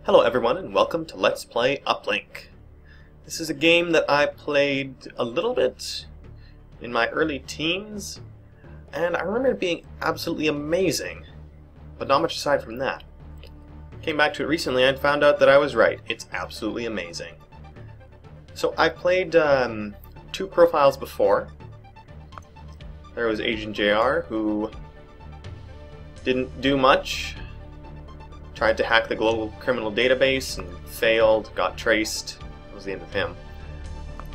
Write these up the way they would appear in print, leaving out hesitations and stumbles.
Hello everyone and welcome to Let's Play Uplink. This is a game that I played a little bit in my early teens, and I remember it being absolutely amazing, but not much aside from that. Came back to it recently and found out that I was right. It's absolutely amazing. So I played two profiles before. There was Agent JR, who didn't do much. Tried to hack the global criminal database and failed, got traced. That was the end of him.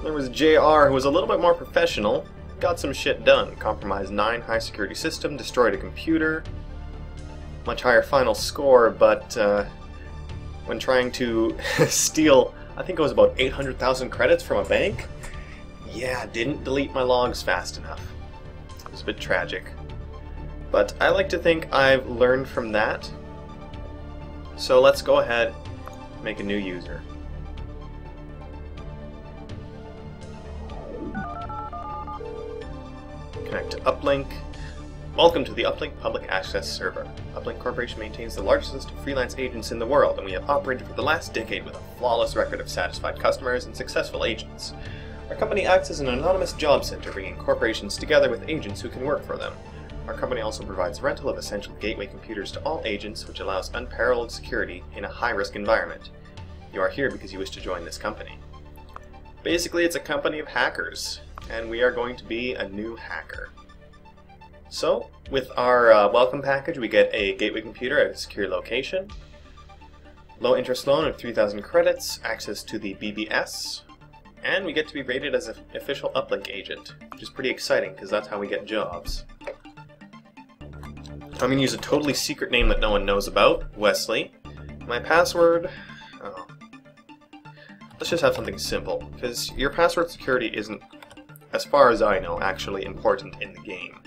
There was JR, who was a little bit more professional, got some shit done. Compromised 9 high-security systems, destroyed a computer. Much higher final score, but when trying to steal, I think it was about 800,000 credits from a bank, yeah, didn't delete my logs fast enough. It was a bit tragic. But I like to think I've learned from that. So let's go ahead and make a new user. Connect to Uplink. Welcome to the Uplink Public Access Server. Uplink Corporation maintains the largest list of freelance agents in the world, and we have operated for the last decade with a flawless record of satisfied customers and successful agents. Our company acts as an anonymous job center, bringing corporations together with agents who can work for them. Our company also provides rental of essential gateway computers to all agents, which allows unparalleled security in a high-risk environment. You are here because you wish to join this company. Basically, it's a company of hackers, and we are going to be a new hacker. So, with our welcome package, we get a gateway computer at a secure location, low-interest loan of 3,000 credits, access to the BBS, and we get to be rated as an official Uplink agent, which is pretty exciting because that's how we get jobs. I'm going to use a totally secret name that no one knows about, Wesley. My password... oh. Let's just have something simple, because your password security isn't, as far as I know, actually important in the game.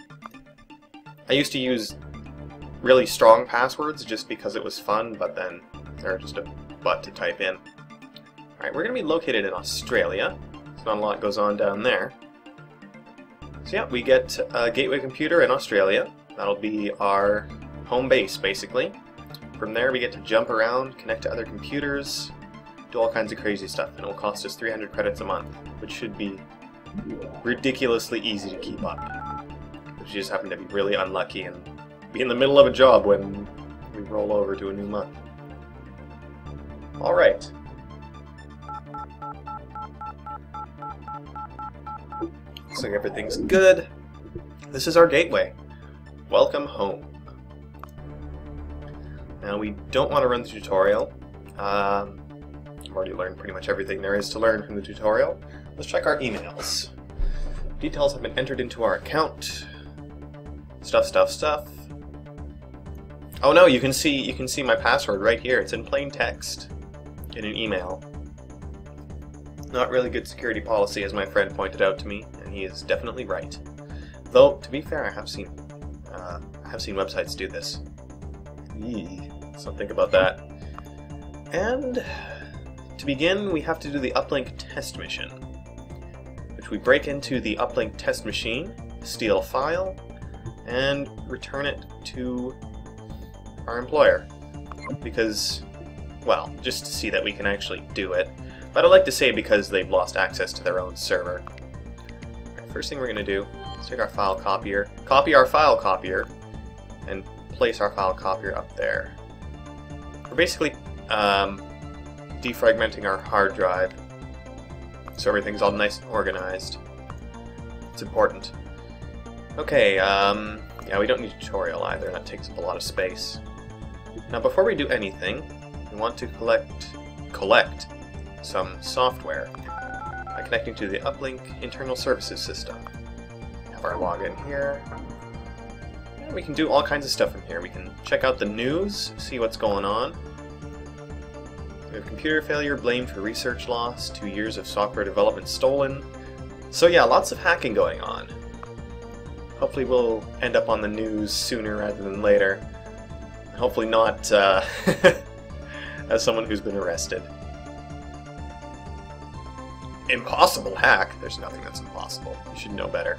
I used to use really strong passwords just because it was fun, but then they're just a butt to type in. Alright, we're going to be located in Australia, so not a lot goes on down there. So yeah, we get a gateway computer in Australia. That'll be our home base, basically. From there, we get to jump around, connect to other computers, do all kinds of crazy stuff, and it will cost us 300 credits a month, which should be ridiculously easy to keep up. But you just happen to be really unlucky and be in the middle of a job when we roll over to a new month. Alright. Looks like everything's good. This is our gateway. Welcome home. Now we don't want to run the tutorial. I've already learned pretty much everything there is to learn from the tutorial. Let's check our emails. Details have been entered into our account. Stuff. Oh no, you can see my password right here. It's in plain text in an email. Not really good security policy, as my friend pointed out to me, and he is definitely right. Though, to be fair, I have seen websites do this. So think about that. And to begin, we have to do the Uplink test mission, which we break into the Uplink test machine, steal a file, and return it to our employer. Because, well, just to see that we can actually do it. But I'd like to say because they've lost access to their own server. Right, first thing we're going to do is take our file copier, copy our file copier, and place our file copier up there. We're basically defragmenting our hard drive so everything's all nice and organized. It's important. Okay, yeah, we don't need a tutorial either. That takes up a lot of space. Now, before we do anything, we want to collect some software by connecting to the Uplink internal services system. We have our login here. And we can do all kinds of stuff from here. We can check out the news, see what's going on. We have computer failure blamed for research loss, 2 years of software development stolen. So yeah, lots of hacking going on. Hopefully we'll end up on the news sooner rather than later. Hopefully not as someone who's been arrested. Impossible hack? There's nothing that's impossible. You should know better.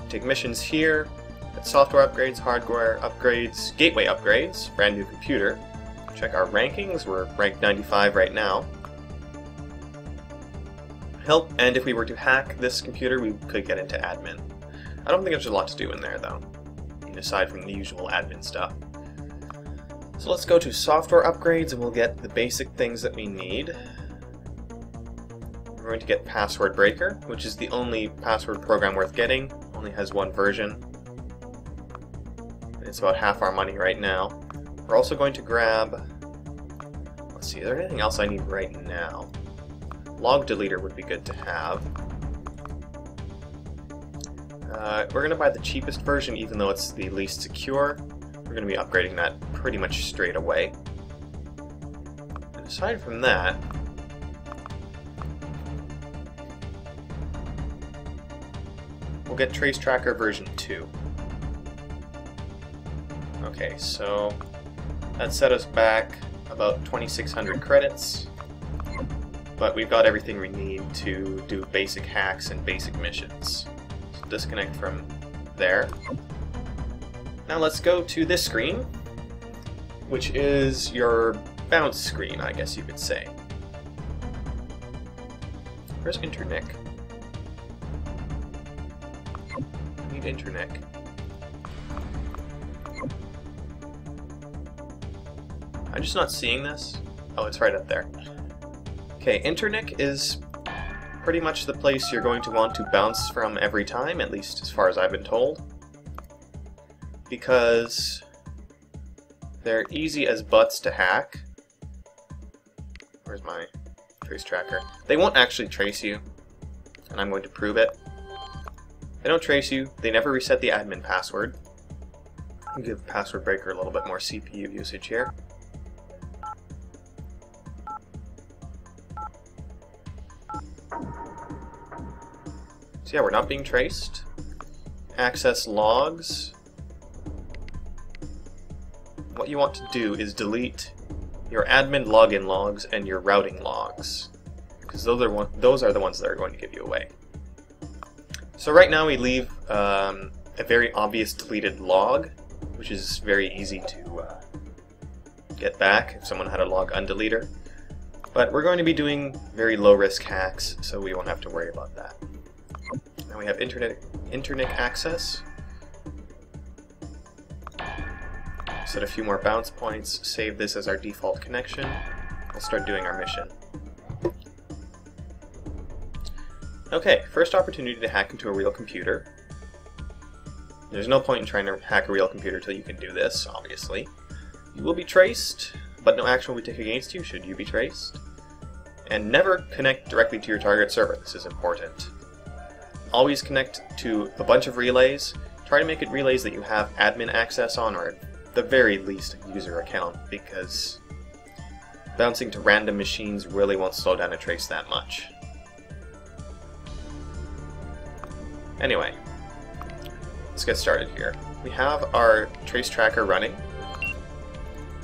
Take missions here. Software upgrades, hardware upgrades, gateway upgrades, brand new computer, Check our rankings. We're ranked 95 right now. Help, and if we were to hack this computer, we could get into admin. I don't think there's a lot to do in there, though, aside from the usual admin stuff. So let's go to software upgrades, and we'll get the basic things that we need. We're going to get Password Breaker, which is the only password program worth getting. Only has one version. It's about half our money right now. We're also going to grab... Let's see, is there anything else I need right now? Log Deleter would be good to have. We're going to buy the cheapest version, even though it's the least secure. We're going to be upgrading that pretty much straight away. And aside from that, we'll get Trace Tracker version 2. Okay, so that set us back about 2,600 credits, but we've got everything we need to do basic hacks and basic missions. So disconnect from there. Now let's go to this screen, which is your bounce screen, I guess you could say. Where's Internic? I need Internic. I'm just not seeing this. Oh, it's right up there. Okay, Internic is pretty much the place you're going to want to bounce from every time, at least as far as I've been told. Because they're easy as butts to hack. Where's my trace tracker? They won't actually trace you, and I'm going to prove it. They don't trace you, they never reset the admin password. I'll give Password Breaker a little bit more CPU usage here. So yeah, we're not being traced. Access logs. What you want to do is delete your admin login logs and your routing logs, because those are the ones that are going to give you away. So right now we leave a very obvious deleted log, which is very easy to get back if someone had a log undeleter. But we're going to be doing very low-risk hacks, so we won't have to worry about that. Now we have internet access. Set a few more bounce points, save this as our default connection. We'll start doing our mission. Okay, first opportunity to hack into a real computer. There's no point in trying to hack a real computer till you can do this, obviously. You will be traced, but no action will be taken against you should you be traced. And never connect directly to your target server. This is important. Always connect to a bunch of relays. Try to make it relays that you have admin access on, or at the very least a user account, because bouncing to random machines really won't slow down a trace that much. Anyway, let's get started here. We have our trace tracker running.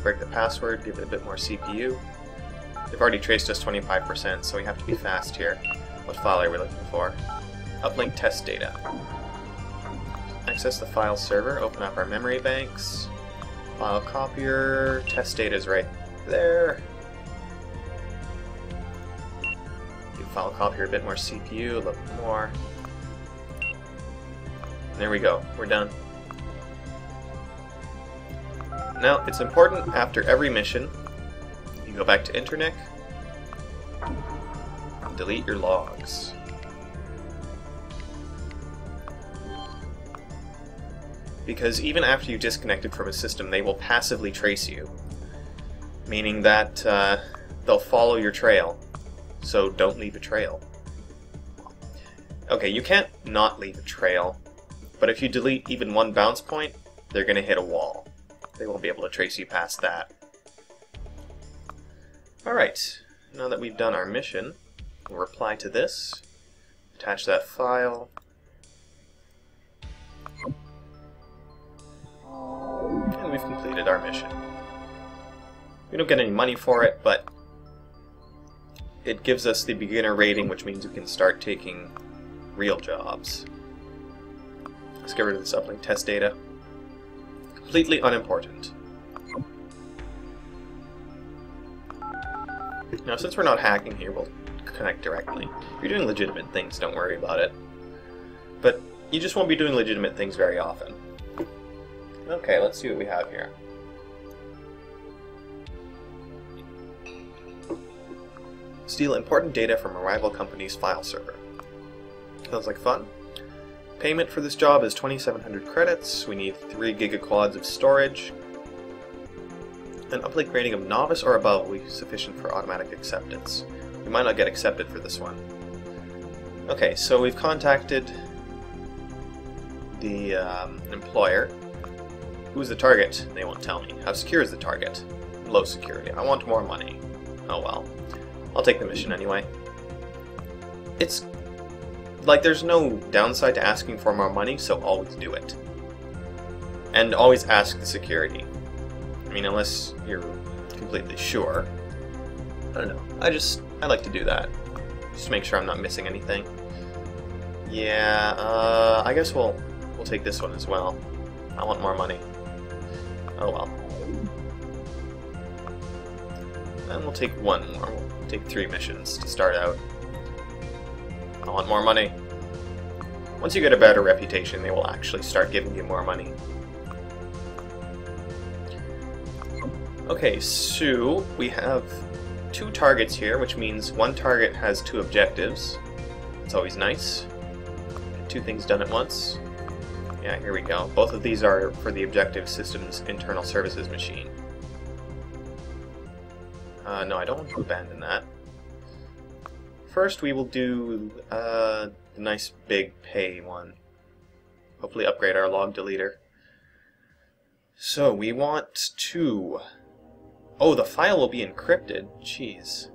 Break the password, give it a bit more CPU. They've already traced us 25%, so we have to be fast here. What file are we looking for? Uplink test data. Access the file server, open up our memory banks. File copier, test data is right there. Give file copier a bit more CPU, a little bit more. There we go, we're done. Now, it's important after every mission, you go back to Internic, and delete your logs. Because even after you disconnected from a system, they will passively trace you, meaning that they'll follow your trail, so don't leave a trail. Okay, you can't not leave a trail, but if you delete even one bounce point, they're going to hit a wall. They won't be able to trace you past that. Alright, now that we've done our mission, we'll reply to this, attach that file, and we've completed our mission. We don't get any money for it, but it gives us the beginner rating, which means we can start taking real jobs. Let's get rid of this uplink test data. Completely unimportant. Now, since we're not hacking here, we'll connect directly. If you're doing legitimate things, don't worry about it. But you just won't be doing legitimate things very often. Okay, let's see what we have here. Steal important data from a rival company's file server. Sounds like fun. Payment for this job is 2,700 credits. We need 3 gigaquads of storage. An uplink rating of novice or above will be sufficient for automatic acceptance. We might not get accepted for this one. Okay, so we've contacted the employer. Who's the target? They won't tell me. How secure is the target? Low security. I want more money. Oh well. I'll take the mission anyway. It's like there's no downside to asking for more money, so always do it. And always ask the security. I mean, unless you're completely sure. I don't know. I like to do that. Just to make sure I'm not missing anything. Yeah, I guess we'll take this one as well. I want more money. Oh well. And we'll take one more. We'll take 3 missions to start out. I want more money. Once you get a better reputation, they will actually start giving you more money. Okay, so we have 2 targets here, which means one target has 2 objectives. It's always nice. Get 2 things done at once. Yeah, here we go. Both of these are for the objective system's internal services machine. No, I don't want to abandon that. First, we will do the nice big pay one. Hopefully upgrade our log deleter. So, we want to... Oh, the file will be encrypted. Jeez.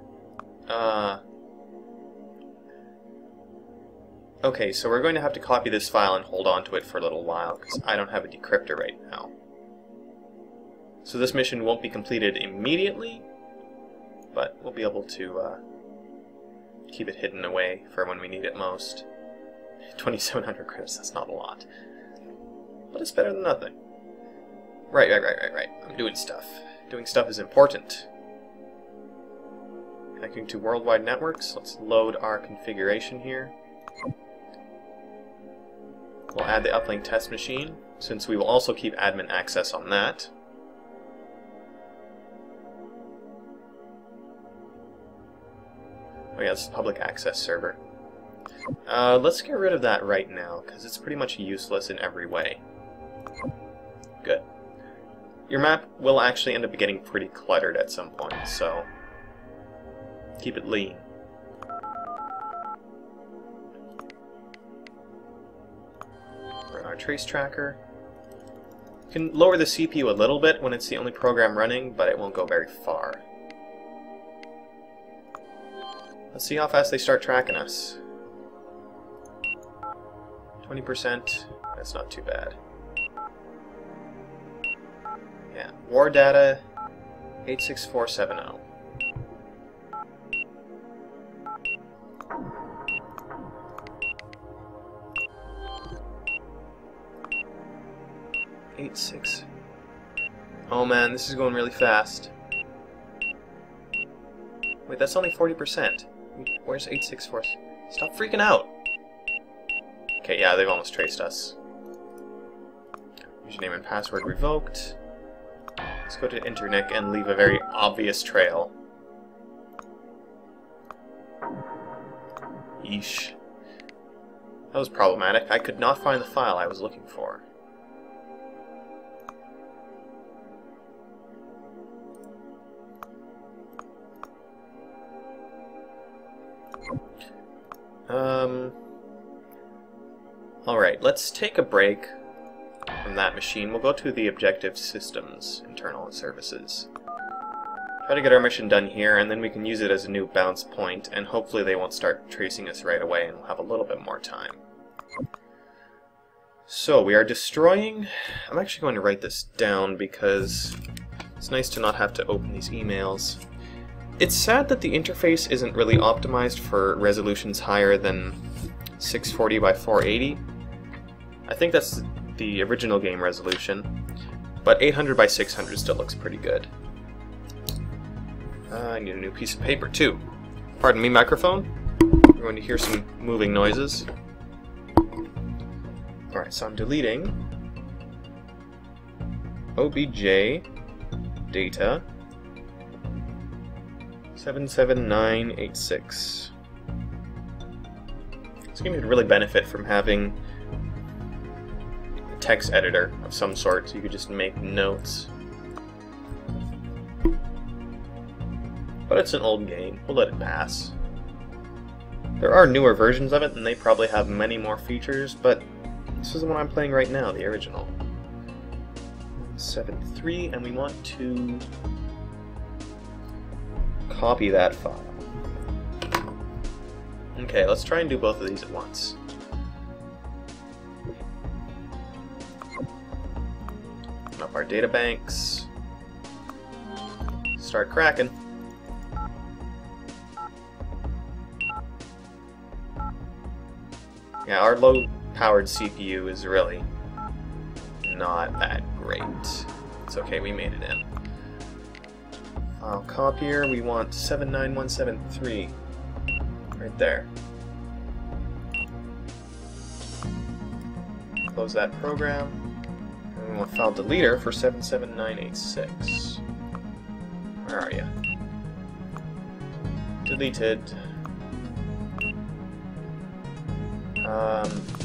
Okay, so we're going to have to copy this file and hold on to it for a little while, because I don't have a decryptor right now. So this mission won't be completed immediately, but we'll be able to keep it hidden away for when we need it most. 2,700 credits, that's not a lot. But it's better than nothing. Right. I'm doing stuff. Doing stuff is important. Connecting to worldwide networks. Let's load our configuration here. We'll add the uplink test machine, since we will also keep admin access on that. Oh yeah, it's a public access server. Let's get rid of that right now, because it's pretty much useless in every way. Good. Your map will actually end up getting pretty cluttered at some point, so keep it lean. Run our trace tracker. You can lower the CPU a little bit when it's the only program running, but it won't go very far. Let's see how fast they start tracking us. 20%, that's not too bad. Yeah, war data 86470. Oh man, this is going really fast. Wait, that's only 40%. Where's 864? Stop freaking out! Okay, yeah, they've almost traced us. Username and password revoked. Let's go to internet and leave a very obvious trail. Yeesh. That was problematic. I could not find the file I was looking for. Alright, let's take a break from that machine. We'll go to the objective systems, internal services. Try to get our mission done here, and then we can use it as a new bounce point, and hopefully they won't start tracing us right away, and we'll have a little bit more time. So, we are destroying... I'm actually going to write this down, because it's nice to not have to open these emails. It's sad that the interface isn't really optimized for resolutions higher than 640 by 480. I think that's the original game resolution, but 800 by 600 still looks pretty good. I need a new piece of paper too. Pardon me, microphone. You're going to hear some moving noises. Alright, so I'm deleting obj data 77986. This game would really benefit from having a text editor of some sort, so you could just make notes. But it's an old game. We'll let it pass. There are newer versions of it, and they probably have many more features, but this is the one I'm playing right now, the original. 7.3, and we want to copy that file. Okay, let's try and do both of these at once. Open up our data banks. Start cracking. Yeah, our low-powered CPU is really not that great. It's okay, we made it in. File copier, we want 79173. Right there. Close that program. And we want file deleter for 77986. Where are you? Deleted.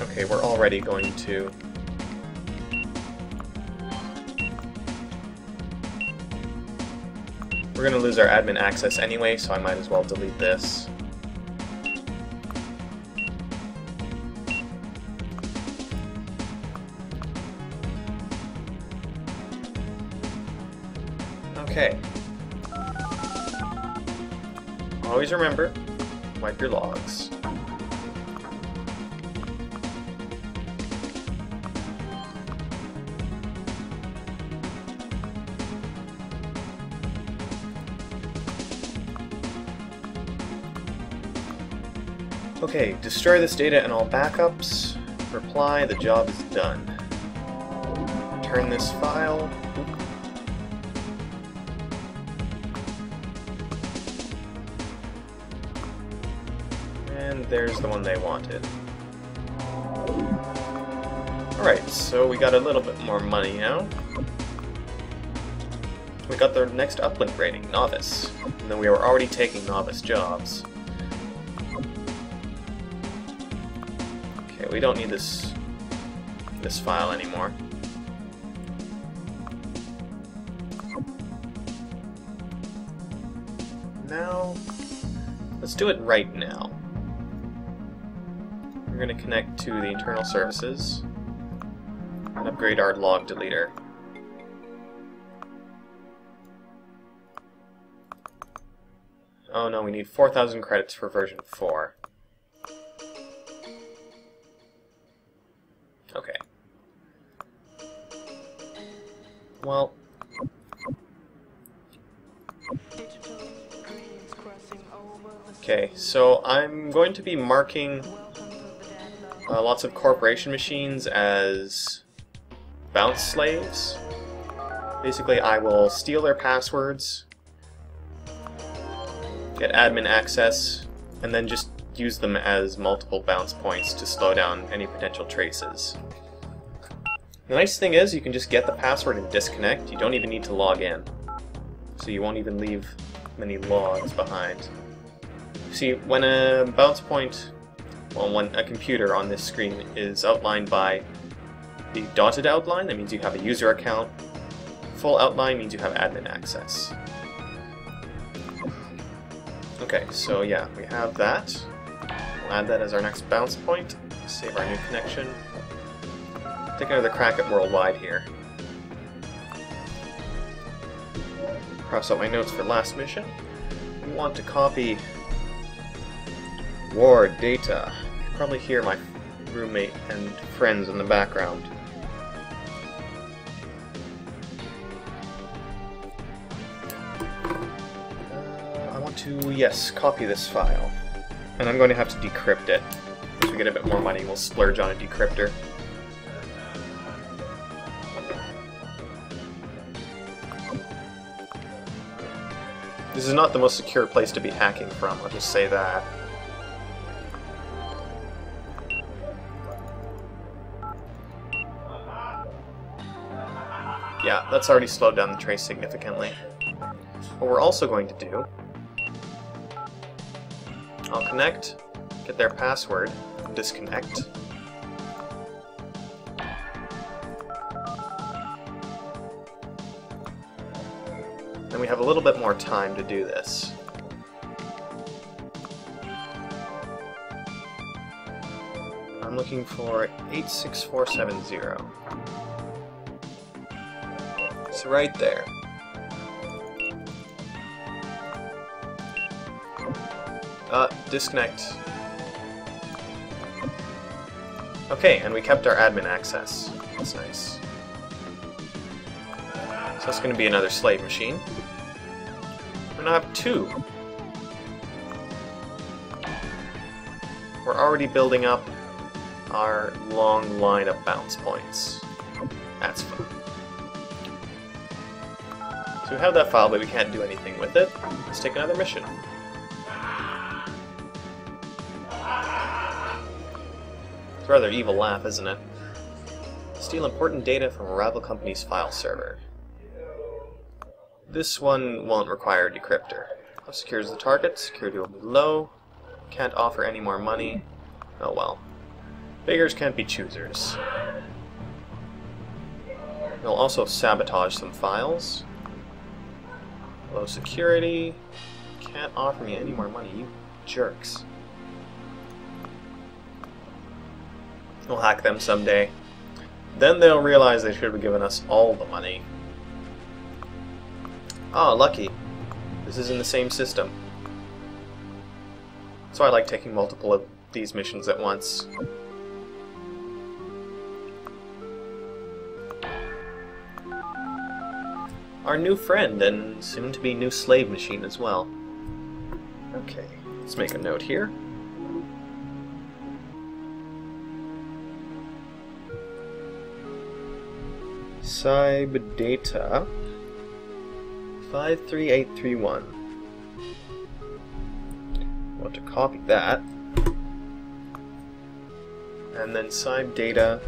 Okay, we're already going to... We're going to lose our admin access anyway, so I might as well delete this. Okay. Always remember, wipe your logs. Okay, destroy this data and all backups. Reply, the job is done. Return this file. And there's the one they wanted. Alright, so we got a little bit more money now. We got the next Uplink rating, Novice. And then we were already taking Novice jobs. We don't need this file anymore. Now, let's do it right now. We're going to connect to the internal services and upgrade our log deleter. Oh no, we need 4,000 credits for version 4. Okay. Well... Okay, so I'm going to be marking lots of corporation machines as bounce slaves. Basically, I will steal their passwords, get admin access, and then just use them as multiple bounce points to slow down any potential traces. The nice thing is you can just get the password and disconnect. You don't even need to log in. So you won't even leave many logs behind. See, when a bounce point, well, when a computer on this screen is outlined by the dotted outline, that means you have a user account. Full outline means you have admin access. Okay, so yeah, we have that. We'll add that as our next bounce point. Save our new connection. Take another crack at worldwide here. Cross out my notes for last mission. We want to copy war data. You can probably hear my roommate and friends in the background. I want to, yes, copy this file. And I'm going to have to decrypt it. As we get a bit more money, we'll splurge on a decryptor. This is not the most secure place to be hacking from, I'll just say that. Yeah, that's already slowed down the trace significantly. What we're also going to do, I'll connect, get their password, disconnect. Then we have a little bit more time to do this. I'm looking for 86470. It's right there. Disconnect. Okay, and we kept our admin access. That's nice. So that's going to be another slave machine. We now have 2. We're already building up our long line of bounce points. That's fun. So we have that file, but we can't do anything with it. Let's take another mission. It's a rather evil laugh, isn't it? Steal important data from a rival company's file server. This one won't require a decryptor. How secure is the target? Security will be low. Can't offer any more money. Oh well. Beggars can't be choosers. We'll also sabotage some files. Low security. Can't offer me any more money, you jerks. We'll hack them someday. Then they'll realize they should have given us all the money. Oh, lucky. This is in the same system. So I like taking multiple of these missions at once. Our new friend, and soon-to-be new slave machine as well. Okay, let's make a note here. Cyb data 53831. Want to copy that. And then Cyb data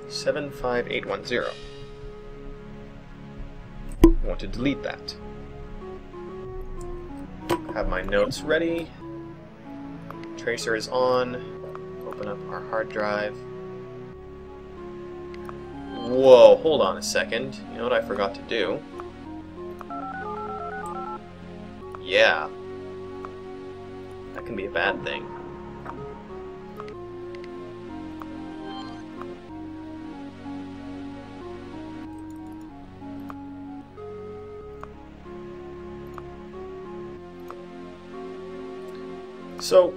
75810. I want to delete that. Have my notes ready. Tracer is on. Open up our hard drive. Whoa, hold on a second. You know what I forgot to do? Yeah. That can be a bad thing. So,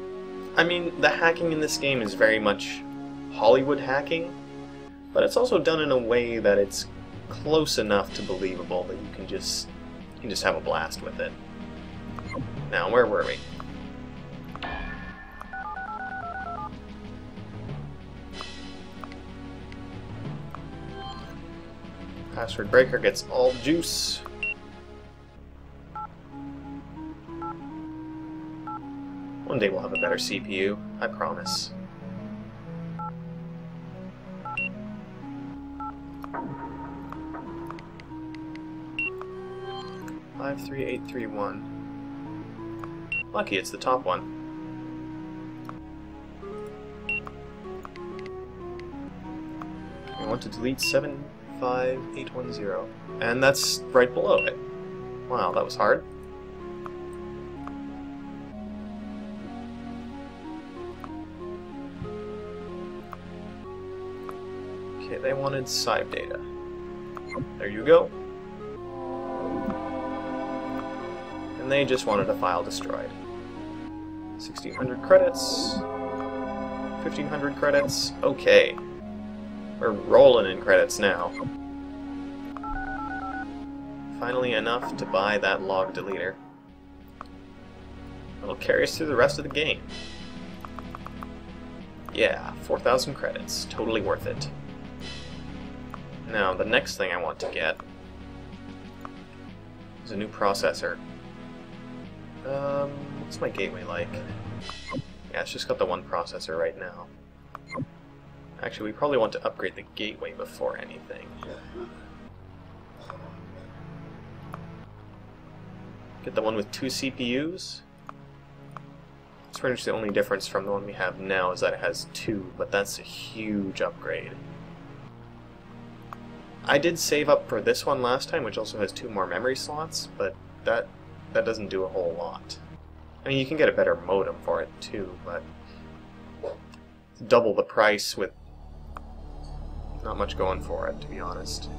I mean, the hacking in this game is very much Hollywood hacking, but it's also done in a way that it's close enough to believable that you can just have a blast with it. Now, where were we? Password breaker gets all the juice. One day we'll have a better CPU, I promise. Five, 3, 8, 3, 1. Lucky it's the top one. We want to delete 75810, and that's right below it. Wow, that was hard. Okay, they wanted Cyb data. There you go. And they just wanted a file destroyed. 1600 credits. 1500 credits. Okay. We're rolling in credits now. Finally enough to buy that log deleter. It'll carry us through the rest of the game. Yeah, 4,000 credits. Totally worth it. Now, the next thing I want to get There's a new processor. What's my gateway like? Yeah, it's just got the one processor right now. Actually, we probably want to upgrade the gateway before anything. Get the one with 2 CPUs. It's pretty much the only difference from the one we have now is that it has 2, but that's a huge upgrade. I did save up for this one last time, which also has 2 more memory slots, but that doesn't do a whole lot. I mean, you can get a better modem for it too, but it's double the price with not much going for it, to be honest.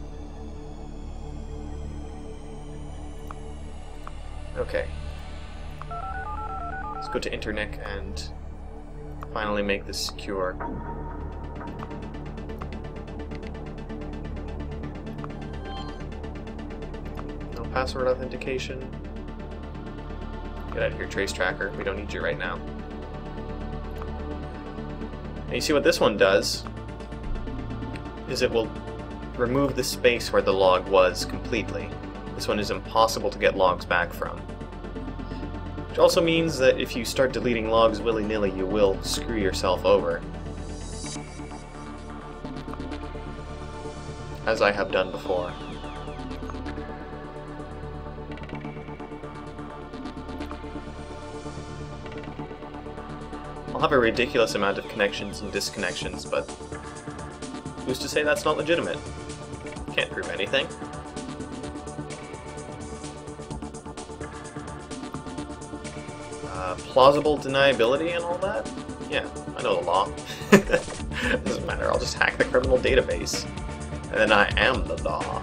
Okay. Let's go to Internet and finally make this secure. No password authentication. Get out of here, Trace Tracker. We don't need you right now. And you see what this one does is it will remove the space where the log was completely. This one is impossible to get logs back from. Which also means that if you start deleting logs willy-nilly, you will screw yourself over. As I have done before. I'll have a ridiculous amount of connections and disconnections, but who's to say that's not legitimate? Can't prove anything. Plausible deniability and all that? Yeah, I know the law. Doesn't matter, I'll just hack the criminal database. And then I am the law.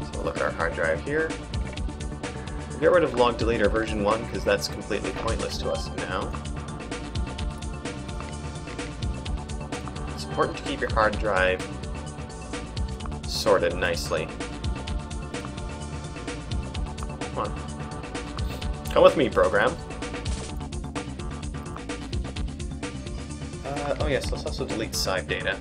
So we'll look at our hard drive here. We'll get rid of log deleter version 1 because that's completely pointless to us now. It's important to keep your hard drive sorted nicely. Come on. Come with me, program. Oh yes, let's also delete side data.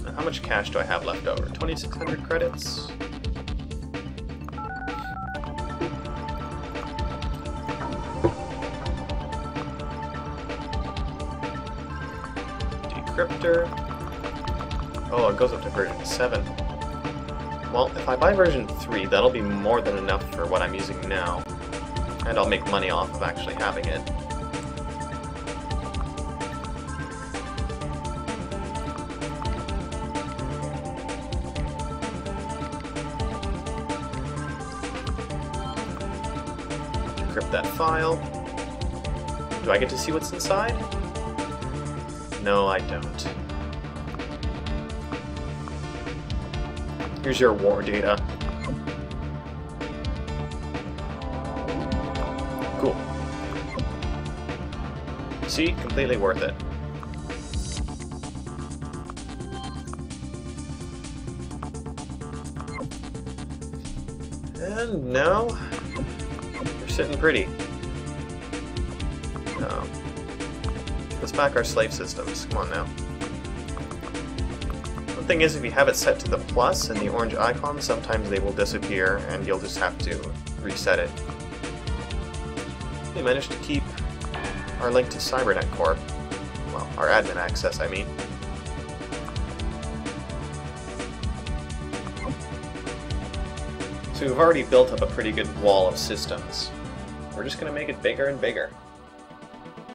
Now, how much cash do I have left over? 2,600 credits? Decryptor. Oh, it goes up to version 7. Well, if I buy version 3, that'll be more than enough for what I'm using now. And I'll make money off of actually having it. Decrypt that file. Do I get to see what's inside? No, I don't. Here's your war data. Cool. See? Completely worth it. And now, we're sitting pretty. Let's back our slave systems. Come on now. The thing is, if you have it set to the plus and the orange icon, sometimes they will disappear and you'll just have to reset it. We managed to keep our link to Cybernet Corp. Well, our admin access, I mean. So we've already built up a pretty good wall of systems. We're just going to make it bigger and bigger.